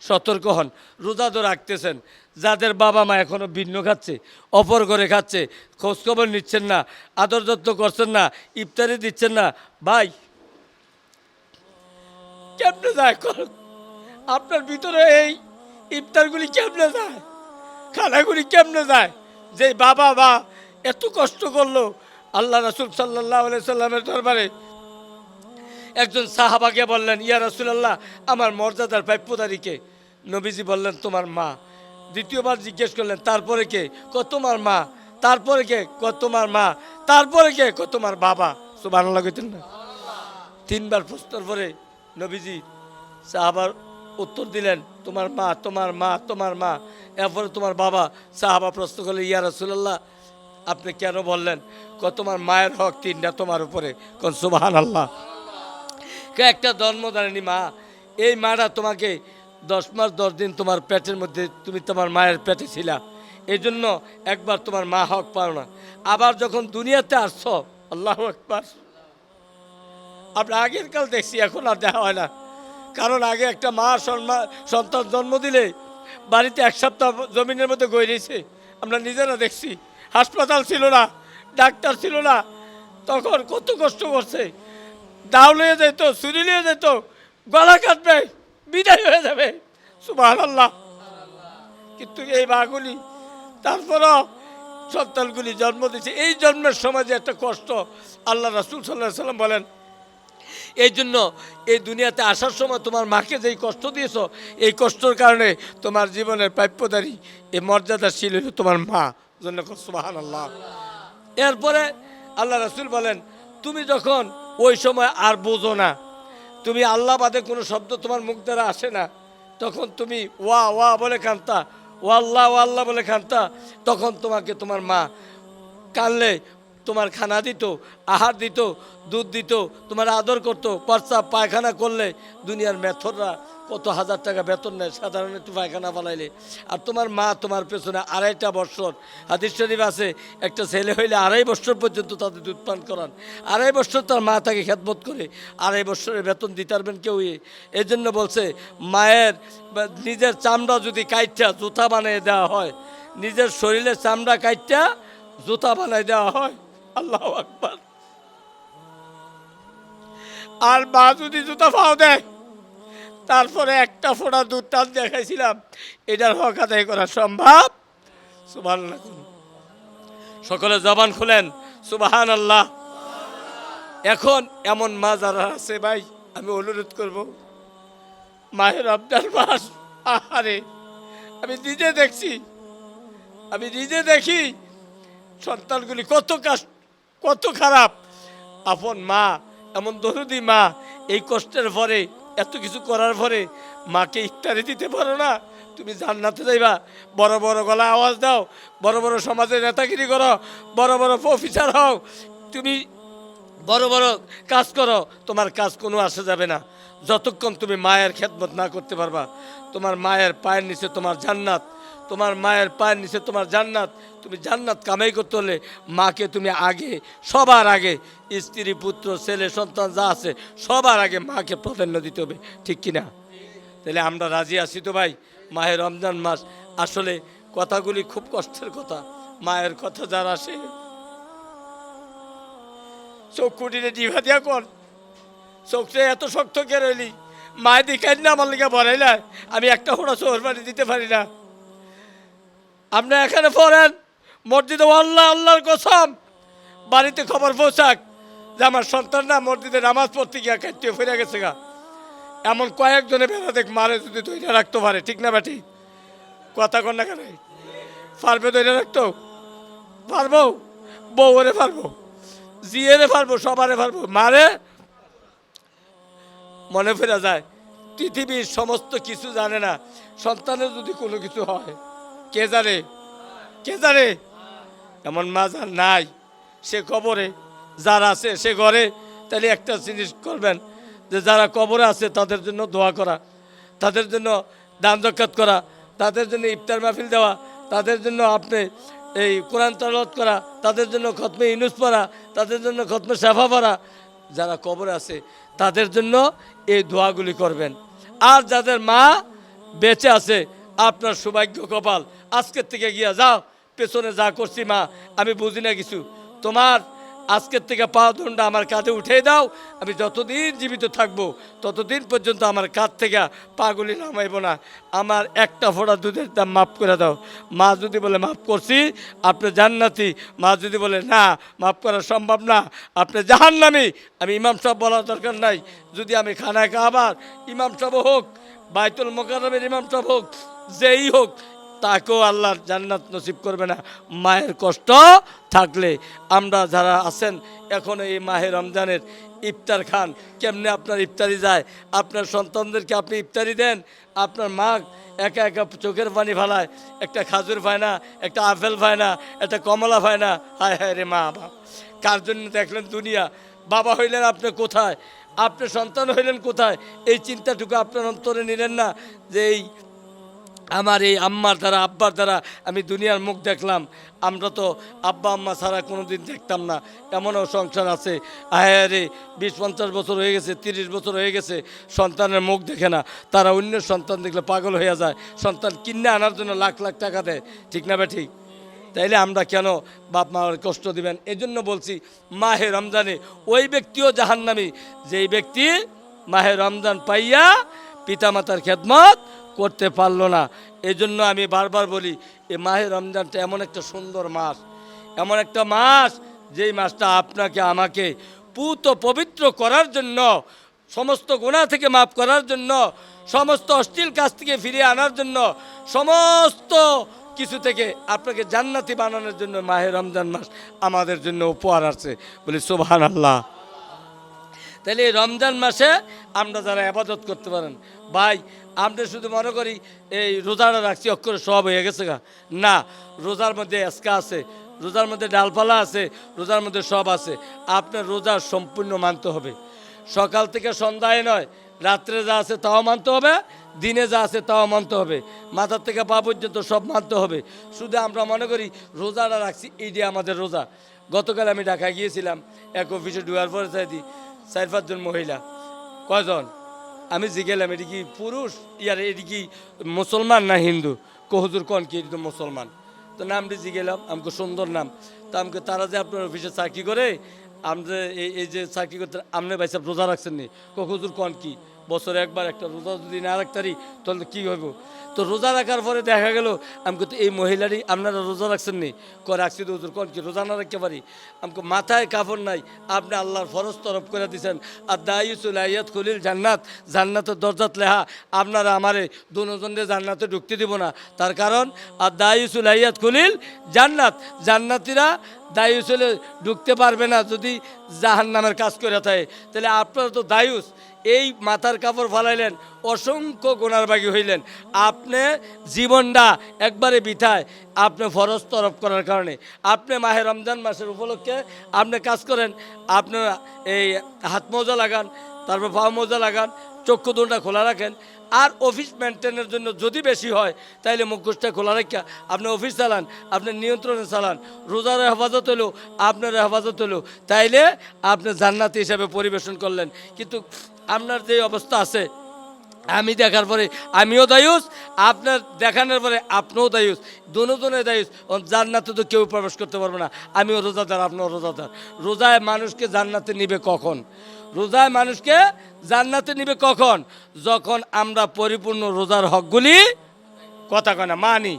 সতর্ক হন। রোজা তো রাখতেছেন, যাদের বাবা মা এখনও ভিন্ন খাচ্ছে, অপর করে খাচ্ছে, খোঁজখবর নিচ্ছেন না, আদর যত্ন করছেন না, ইফতারি দিচ্ছেন না, ভাই কেমনে যায়? আপনার ভিতরে এই ইফতারগুলি কেমনে যায়, খানাগুলি কেমনে যায়? যে বাবা মা এত কষ্ট করলো, আল্লাহ রাসূল সাল্লাল্লাহু আলাইহি সাল্লামের দরবারে একজন সাহাবাকে বললেন, ইয়া রাসূলুল্লাহ, আমার মর্যাদার প্রাপ্যতারীকে? নবীজি বললেন, তোমার মা। দ্বিতীয়বার জিজ্ঞেস করলেন, তারপরে কে? তোমার মা। তারপরে কে? তোমার মা। তারপরে কে? তোমার বাবা। সুবহানাল্লাহ কইতেন না? তিনবার প্রশ্নের পরে নবীজি সাহাবার উত্তর দিলেন, তোমার মা, তোমার মা, তোমার মা, এরপরে তোমার বাবা। সাহাবা প্রশ্ন করলেন, ইয়া রাসূলুল্লাহ, আপনি কেন বললেন? তোমার মায়ের হক তিনটা তোমার উপরে। কোন সুবহানাল্লাহ। একটা জন্মদারিণী মা, এই মাটা তোমাকে 10 মাস 10 দিন তোমার পেটের মধ্যে, তুমি তোমার মায়ের পেটে ছিলা, এই জন্য একবার তোমার মা হক পাও না। আবার যখন দুনিয়াতে আসছ, আল্লাহু আকবার, আমরা আগের কাল দেখছি, এখন আর দেখা হয় না। কারণ আগে একটা মা সন্তান জন্ম দিলে বাড়িতে 1 সপ্তাহ জমিনের মধ্যে গড়ে রয়েছে, আমরা নিজেরা দেখছি। হাসপাতাল ছিল না, ডাক্তার ছিল না, তখন কত কষ্ট করছে। দাও নিয়ে যেত, ছুরি নিয়ে যেত, গলা কাটবে, বিদায় হয়ে যাবে। সুবহানাল্লাহ। কিন্তু এই মাগুলি তারপরও সন্তানগুলি জন্ম দিচ্ছে। এই জন্মের সময় যে একটা কষ্ট, আল্লাহ রাসূল সাল্লাল্লাহু আলাইহি সাল্লাম বলেন, এই জন্য এই দুনিয়াতে আসার সময় তোমার মাকে যেই কষ্ট দিয়েছ, এই কষ্টর কারণে তোমার জীবনের প্রাপ্যদারী, এই মর্যাদাশীল হলো তোমার মা। জন্য সুবহানাল্লাহ। এরপরে আল্লাহ রাসূল বলেন, তুমি যখন ওই সময় আর বোঝো না, তুমি আল্লাহ বাদে কোনো শব্দ তোমার মুখ দ্বারা আসে না, তখন তুমি ওয়া ওয়া বলে কাঁদতা, ও আল্লাহ বলে কাঁদতা, তখন তোমাকে তোমার মা কানলে তোমার খানা দিত, আহার দিত, দুধ দিত, তোমার আদর করতো। প্রস্রাব পায়খানা করলে দুনিয়ার মেথররা কত হাজার টাকা বেতন নেয় সাধারণ একটু পায়খানা পালাইলে। আর তোমার মা তোমার পেছনে 2.5 বছর, হাদিস শরীফ আছে, একটা ছেলে হইলে 2.5 বছর পর্যন্ত তাদের দুধ পান করান। 2.5 বছর তার মা তাকে খেদমত করে, 2.5 বছরের বেতন দিতে পারবেন কেউ? এই জন্য বলছে, মায়ের নিজের চামড়া যদি কাইটটা জুতা বানিয়ে দেওয়া হয়, নিজের শরীরের চামড়া কাইটটা জুতা বানাই দেওয়া হয়, আল্লাহু আকবার, আর মা যদি জুতা পাও দেয়, তারপরে একটা ফোঁটা দুধ টান দেখাইছিলাম, এটার হক আদায় করা সম্ভব? সুবহানাল্লাহ। সকলে জবান খুলেন সুবহানাল্লাহ। এখন এমন মা যারা আছে ভাই, আমি অনুরোধ করব, মায়ের রমজান মাস, আহারে আমি নিজে দেখছি, আমি নিজে দেখি সন্তানগুলি কত খারাপ। আপন মা, এমন দরদি মা, এই কষ্টের পরে, এত কিছু করার পরে মাকে ইফতারি দিতে পারো না, তুমি জান্নাতে যাইবা? বড় বড় গলা আওয়াজ দাও, বড় বড় সমাজে নেতাগিরি করো, বড় বড় অফিসার হও, তুমি বড় বড় কাজ করো, তোমার কাজ কোনো আসে যাবে না যতক্ষণ তুমি মায়ের খেদমত না করতে পারবা। তোমার মায়ের পায়ের নিচে তোমার জান্নাত, তোমার মায়ের পায়ের নিচে তোমার জান্নাত। তুমি জান্নাত কামাই করতে হলে মাকে তুমি আগে, সবার আগে, স্ত্রী পুত্র ছেলে সন্তান যা আছে সবার আগে মাকে প্রাধান্য দিতে হবে, ঠিক কিনা? তাহলে আমরা রাজি আছি তো ভাই? মায়ের রমজান মাস, আসলে কথাগুলি খুব কষ্টের কথা। মায়ের কথা যার আসে, চোখ কুটিরে জিভা দিয়া কর, চোখে এত শক্ত কে রইলি, মায়ের দিকে না আমার লিখে বলাইলা, আমি একটা ফোঁটা চোখের পানি দিতে পারি না। আপনি এখানে পড়েন মসজিদে, আল্লাহর কসম, বাড়িতে খবর পৌঁছাক যে আমার সন্তান না মসজিদে নামাজ পড়তে গিয়া খাইতে ফিরে গেছে গা, এমন কয়েকজনে বেড়া দেখ মারে যদি ধৈর্য রাখতে পারে, ঠিক না বেটি? কথা কন না কেন? পারবে ধৈর্য রাখতো? পারবো, বউরে পারবো, জিয়েরে পারবো, সবারে পারবো, মারে মনে ফেরা যায় পৃথিবীর সমস্ত কিছু জানে না, সন্তানের যদি কোনো কিছু হয় কে জানে? কে জানে? এমন মা যার নাই সে কবরে, যার আছে সে ঘরে। তাহলে একটা জিনিস করবেন, যে যারা কবরে আছে তাদের জন্য দোয়া করা, তাদের জন্য দান জাকাত করা, তাদের জন্য ইফতার মাহফিল দেওয়া, তাদের জন্য আপনি এই কোরআন তেলাওয়াত করা, তাদের জন্য খতমে ইউনুস পড়া, তাদের জন্য খতমে শাফা পড়া। যারা কবরে আছে তাদের জন্য এই দোয়াগুলি করবেন। আর যাদের মা বেঁচে আছে আপনার সৌভাগ্য কপাল। আজকের থেকে গিয়া যাও, পেছনে যা করছি মা আমি বুঝি না কিছু, তোমার আজকের থেকে পাওয়া দণ্ড আমার কাঁধে উঠিয়ে দাও। আমি যতদিন জীবিত থাকবো ততদিন পর্যন্ত আমার কাঁধ থেকে পাগুলি নামাইব না। আমার একটা ফোঁটা দুধের দাম মাফ করে দাও। মা যদি বলে মাফ করছি আপনি জান্নাতি, মা যদি বলে না মাফ করা সম্ভব না আপনি জাহান্নামী, আমি ইমাম সাহেব বলার দরকার নাই। যদি আমি খানায় কাবার ইমাম সাহেব হোক, বাইতুল মোকাররমের ইমাম সাহেব হোক, যেই হোক, তাকেও আল্লাহর জান্নাত নসিব করবে না মায়ের কষ্ট থাকলে। আমরা যারা আছেন এখন এই মাহে রমজানের ইফতার খান, কেমনে আপনার ইফতারি যায়? আপনার সন্তানদেরকে আপনি ইফতারি দেন, আপনার মা একা একা চোখের পানি ফালায়, একটা খাজুর পায় না, একটা আপেল পায় না, একটা কমলা পায় না। হায় হায় রে মা বাপ, কার জন্য দেখলেন দুনিয়া? বাবা হইলেন আপনি কোথায়, আপনার সন্তান হইলেন কোথায়? এই চিন্তাটুকু আপনার অন্তরে নিলেন না যে এই আমার এই আম্মার দ্বারা আব্বার দ্বারা আমি দুনিয়ার মুখ দেখলাম। আমরা তো আব্বা আম্মা ছাড়া কোনো দিন দেখতাম না, এমনও সংসার আছে আরে 20-50 বছর হয়ে গেছে, 30 বছর হয়ে গেছে, সন্তানের মুখ দেখে না। তারা অন্য সন্তান দেখলে পাগল হয়ে যায়, সন্তান কিনে আনার জন্য লাখ লাখ টাকা দেয়, ঠিক না ঠিক? তাইলে আমরা কেন বাপ মার কষ্ট দিবেন? এজন্য বলছি মাহে রমজানে ওই ব্যক্তিও জাহান্নামী যেই ব্যক্তি মাহে রমজান পাইয়া পিতামাতার খেদমত করতে পারলো না। এজন্য আমি বারবার বলি এই মাহে রমজানটা এমন একটা সুন্দর মাস, এমন একটা মাস যেই মাসটা আপনাকে আমাকে পুত পবিত্র করার জন্য, সমস্ত গুনাহ থেকে মাফ করার জন্য, সমস্ত অশ্লীল কাজ থেকে ফিরিয়ে আনার জন্য, সমস্ত কিছু থেকে আপনাকে জান্নাতি বানানোর জন্য মাহে রমজান মাস আমাদের জন্য উপহার আছে। বলি সুবহানাল্লাহ। তাহলে এই রমজান মাসে আমরা যারা আবাদত করতে পারেন, ভাই আমরা শুধু মনে করি এই রোজাটা রাখছি অক্ষরে সব হয়ে গেছে গা, না, রোজার মধ্যে এসকা আছে, রোজার মধ্যে ডালপালা আছে, রোজার মধ্যে সব আছে। আপনার রোজা সম্পূর্ণ মানতে হবে, সকাল থেকে সন্ধ্যায় নয়, রাত্রে যা আছে তাও মানতে হবে, দিনে যা আছে তাও মানতে হবে, মাথার থেকে পা পর্যন্ত সব মানতে হবে। শুধু আমরা মনে করি রোজাটা রাখছি এইটাই আমাদের রোজা। গতকাল আমি ঢাকায় গিয়েছিলাম, এক অফিসে ঢুয়ার পরে চাই 4-5 জন মহিলা। কয়জন? আমি জিগেলাম এটি কি পুরুষ, ইয়ার এটি কি মুসলমান না হিন্দু? কহুজুর কন কি, এটি তো মুসলমান। তো নামটি জিগেলাম, আমাকে সুন্দর নাম। তো আমাকে তারা যে আপনার অফিসে চাকরি করে, আমরা এই যে চাকরি করতে আপনি ভাই সাহেব রোজা রাখছেন নি? কহুজুর কন কি, বছরে একবার একটা রোজা যদি না রাখতারি তাহলে কী হইব? তো রোজা রাখার পরে দেখা গেল আমাকে তো এই মহিলারই আপনারা রোজা রাখছেন নি? রাখছি তো হুজুর, কোন কি রোজা না রাখতে পারি? আমাকে মাথায় কাপড় নাই, আপনি আল্লাহর ফরজ তরফ করে দিয়েছেন। আর দায়ুসুল আয়াত খুলিল জান্নাত, জান্নাতের দরজাত লেহা, আপনারা আমারে দুজনে জান্নাতে ঢুকতে দিব না। তার কারণ আর দায়ুসুল আয়াত খুলিল জান্নাত, জান্নাতিরা দায়ুসুলে ঢুকতে পারবে না যদি জাহান্নামের কাজ করে থাকে। তাহলে আপনারা তো দায়ুস, এই মাথার কাপড় ফালাইলেন, অসংখ্য গুনার বাগী হইলেন। আপনি জীবনটা একবারে বিথায় আপনি ফরজ তরফ করার কারণে। আপনি মাহে রমজান মাসের উপলক্ষে আপনি কাজ করেন, আপনারা এই হাত মোজা লাগান, তারপর পা মোজা লাগান, চক্ষু দুটা খোলা রাখেন। আর অফিস মেনটেনের জন্য যদি বেশি হয় তাইলে মুখোশটা খোলা রাখা আপনি অফিস চালান, আপনার নিয়ন্ত্রণে চালান। রোজার হেফাজত হলো, আপনার হেফাজত হলো, তাইলে আপনি জান্নাতি হিসাবে পরিবেশন করলেন। কিন্তু আপনার যে অবস্থা আছে, আমি দেখার পরে আমিও দায়ুস, আপনার দেখানোর পরে আপনিও দায়ুস, দুজনে দায়ুস। জান্নাতে তো কেউ প্রবেশ করতে পারবে না। আমিও রোজাদার, আপনিও রোজাদার। রোজায় মানুষকে জান্নাতে নিবে কখন? রোজায় মানুষকে জান্নাতে নিবে কখন? যখন আমরা পরিপূর্ণ রোজার হকগুলি কথা কয় না মানি।